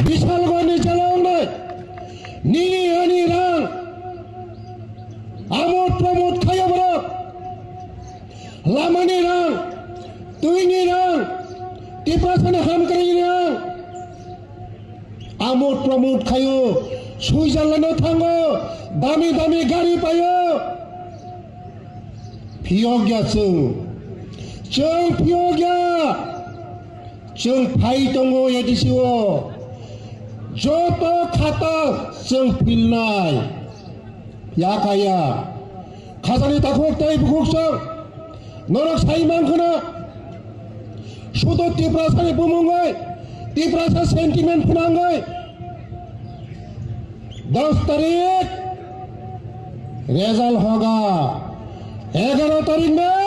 बिशालगढ़नि जेलावनो निनि हानि रां आमोद प्रमोद खायो बरं लामानि रां दैनि रां टिप्रासानि हामख्रायनि रां आमोद प्रमोद खायो सुइजारलेण्डआव थाङो दामि दामि गारि बायो फियगिया जों फियगिया जों फाइ दङ एडिसिअ जत खाता जों फिलनाय याकाया खाजानि दाखक दै बुकुकजों नरक साइमांखोना सुदो टिप्रासानि बुमुङै टिप्रासा सेन्टिमेन्ट फोनाङै 10 तारीख रिजल्ट होगा 11 तारीख में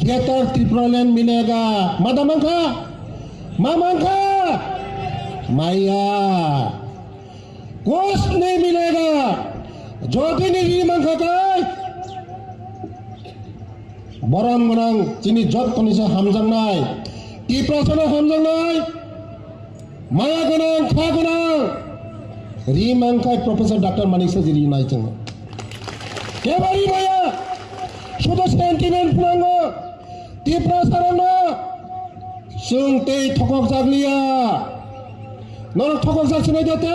ग्रेटर त्रिपुरालैंड मिलेगा मादामंखा मामंखा माया कुछ नहीं मिलेगा जो दिन रिमंखा गए बरं गोनां जोंनि जतनिसो हामजांनाय टिप्रासानो हामजांनाय माया गोनां खा गोनां रिमंखा प्रफेसर डॉक्टर मानिक साजिरि नाय जोङो केबारि माया सुदो सेन्टिमेन्ट फोनाङो टिप्रासारानो जों दै थकक जाग्लिया नरक थकक जासिनाय देते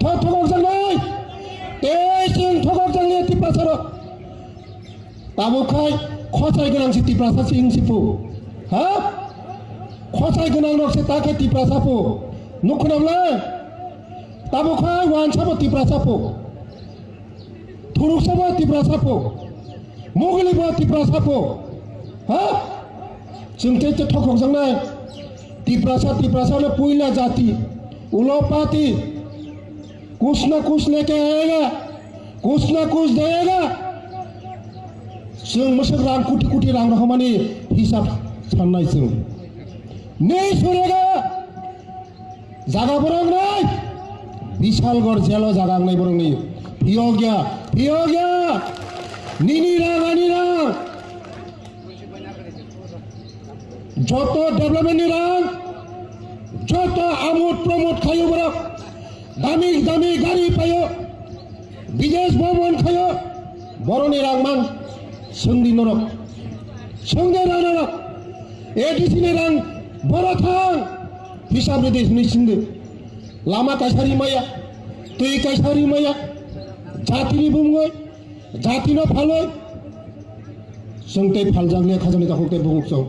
थकक जानाय दै जों थकक जाग्लिया टिप्रासाराव ताबुखाय खसाय गोनांसि टिप्रासासि इंसिफु हा खसाय गोनां रकसे ताके टिप्रासाफु नुखुनामला ताबुखाय वानसाबो टिप्रासाफु थुरुकसाबो टिप्रासाफु मुगलिबो टिप्रासाफु हा जोंथे थकक जानाय टिप्रासानो पुइला जाति उलोपाती कुछ ना कुछ लेके आएगा कुछ ना कुछ देगा जों मोसक रां कोटि कोटि रां रखमानि हिसाब साननाय जों नै सुरेगा जागा बरं नै बिशालगढ़ जेलाव जागा आंनाय बरं नै फियगिया निनि रां आनि रां যত ডেভেলপমেন্টের রাং যত আমোদ প্রমোদ খাयो বরং দামি দামি গাড়ি পাयो বিদেশ ভ্রমণ খাयो বরনি রাংমান सोंदि नरक सोंदे नरक एडिसिनि रां बर थां हिसाब देशनि सिंदो लामा कायसारि माया दै कायसारि माया जातिनि बुङै जातिनो फालै जों दै फालजांले खाजानि दाखौ दै बुङो